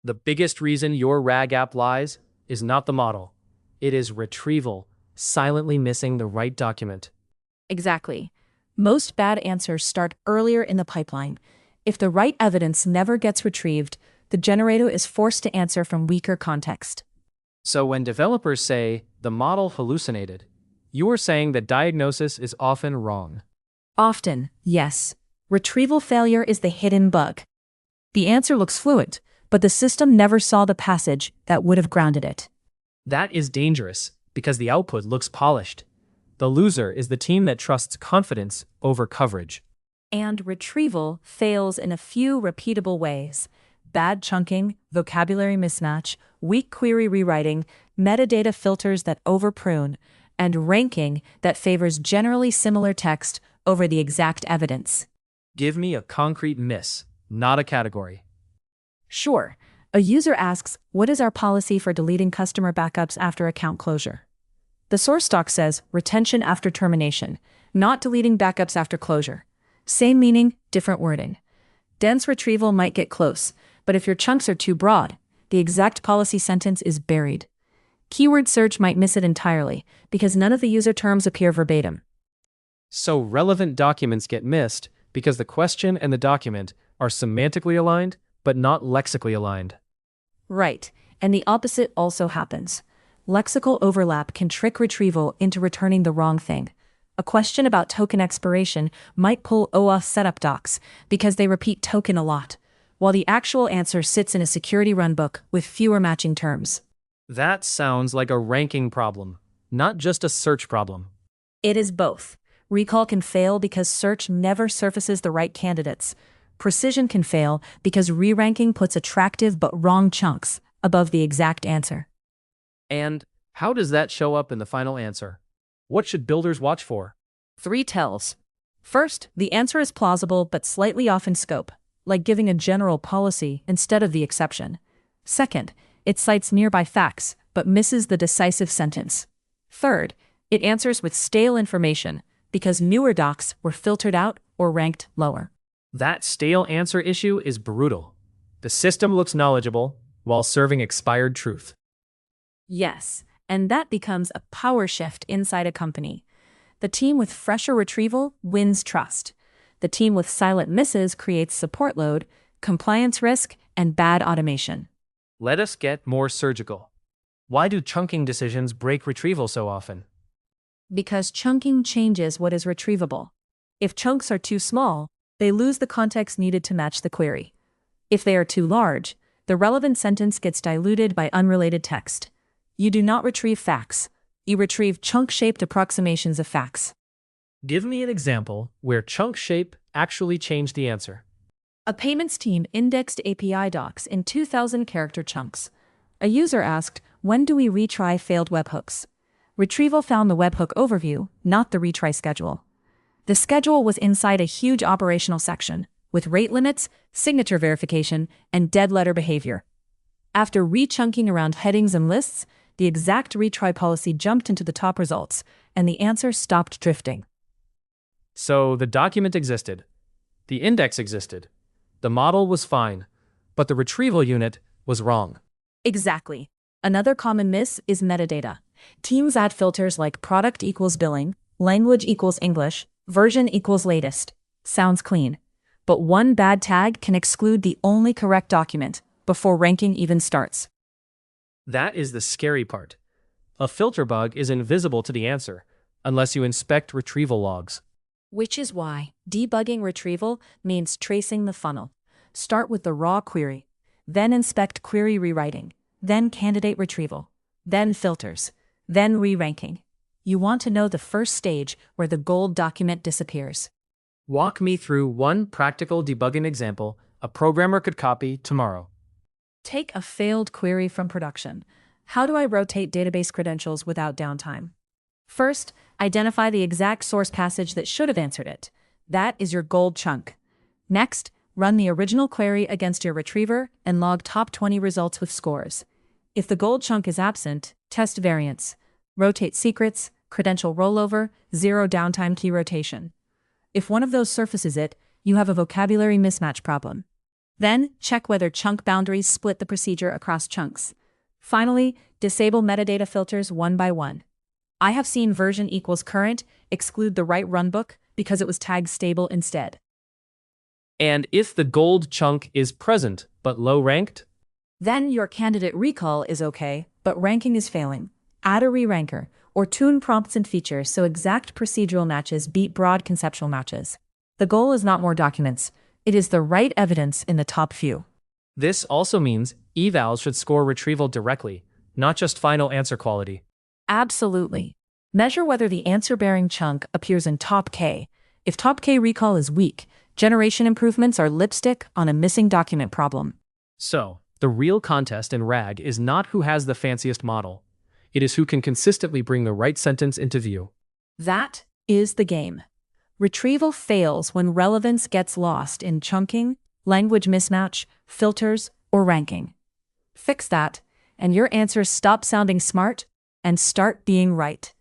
The biggest reason your RAG app lies is not the model. It is Retrieval, silently missing the right document. Exactly. Most bad answers start earlier in the pipeline. If the right evidence never gets retrieved, the generator is forced to answer from weaker context. So when developers say the model hallucinated, you are saying that diagnosis is often wrong. Often, yes. Retrieval failure is the hidden bug. The answer looks fluent, but the system never saw the passage that would have grounded it. That is dangerous because the output looks polished. The loser is the team that trusts confidence over coverage. And retrieval fails in a few repeatable ways: bad chunking, vocabulary mismatch, weak query rewriting, metadata filters that overprune, and ranking that favors generally similar text over the exact evidence. Give me a concrete miss, not a category. Sure, a user asks, "What is our policy for deleting customer backups after account closure?" The source doc says retention after termination, not deleting backups after closure. Same meaning, different wording. Dense retrieval might get close, but if your chunks are too broad, the exact policy sentence is buried. Keyword search might miss it entirely, because none of the user terms appear verbatim. So relevant documents get missed because the question and the document are semantically aligned, but not lexically aligned. Right, and the opposite also happens. Lexical overlap can trick retrieval into returning the wrong thing. A question about token expiration might pull OAuth setup docs because they repeat token a lot, while the actual answer sits in a security runbook with fewer matching terms. That sounds like a ranking problem, not just a search problem. It is both. Recall can fail because search never surfaces the right candidates. Precision can fail because re-ranking puts attractive but wrong chunks above the exact answer. And how does that show up in the final answer? What should builders watch for? 3 tells. First, the answer is plausible but slightly off in scope, like giving a general policy instead of the exception. Second, it cites nearby facts but misses the decisive sentence. Third, it answers with stale information because newer docs were filtered out or ranked lower. That stale answer issue is brutal. The system looks knowledgeable while serving expired truth. Yes, and that becomes a power shift inside a company. The team with fresher retrieval wins trust. The team with silent misses creates support load, compliance risk, and bad automation. Let us get more surgical. Why do chunking decisions break retrieval so often? Because chunking changes what is retrievable. If chunks are too small, they lose the context needed to match the query. If they are too large, the relevant sentence gets diluted by unrelated text. You do not retrieve facts. You retrieve chunk-shaped approximations of facts. Give me an example where chunk shape actually changed the answer. A payments team indexed API docs in 2,000-character chunks. A user asked, "When do we retry failed webhooks?" Retrieval found the webhook overview, not the retry schedule. The schedule was inside a huge operational section, with rate limits, signature verification, and dead letter behavior. After re-chunking around headings and lists, the exact retry policy jumped into the top results, and the answer stopped drifting. So the document existed. The index existed. The model was fine, but the retrieval unit was wrong. Exactly. Another common miss is metadata. Teams add filters like product equals billing, language equals English, version equals latest. Sounds clean. But one bad tag can exclude the only correct document before ranking even starts. That is the scary part. A filter bug is invisible to the answer, unless you inspect retrieval logs. Which is why debugging retrieval means tracing the funnel. Start with the raw query, then inspect query rewriting, then candidate retrieval, then filters, then re-ranking. You want to know the first stage where the gold document disappears. Walk me through one practical debugging example a programmer could copy tomorrow. Take a failed query from production. How do I rotate database credentials without downtime? First, identify the exact source passage that should have answered it. That is your gold chunk. Next, run the original query against your retriever and log top 20 results with scores. If the gold chunk is absent, test variance. Rotate secrets, credential rollover, zero downtime key rotation. If one of those surfaces it, you have a vocabulary mismatch problem. Then, check whether chunk boundaries split the procedure across chunks. Finally, disable metadata filters one by one. I have seen version equals current exclude the right runbook because it was tagged stable instead. And if the gold chunk is present but low ranked? Then your candidate recall is okay, but ranking is failing. Add a re-ranker, or tune prompts and features so exact procedural matches beat broad conceptual matches. The goal is not more documents. It is the right evidence in the top few. This also means evals should score retrieval directly, not just final answer quality. Absolutely. Measure whether the answer-bearing chunk appears in top K. If top K recall is weak, generation improvements are lipstick on a missing document problem. So, the real contest in RAG is not who has the fanciest model. It is who can consistently bring the right sentence into view. That is the game. Retrieval fails when relevance gets lost in chunking, language mismatch, filters, or ranking. Fix that, and your answers stop sounding smart and start being right.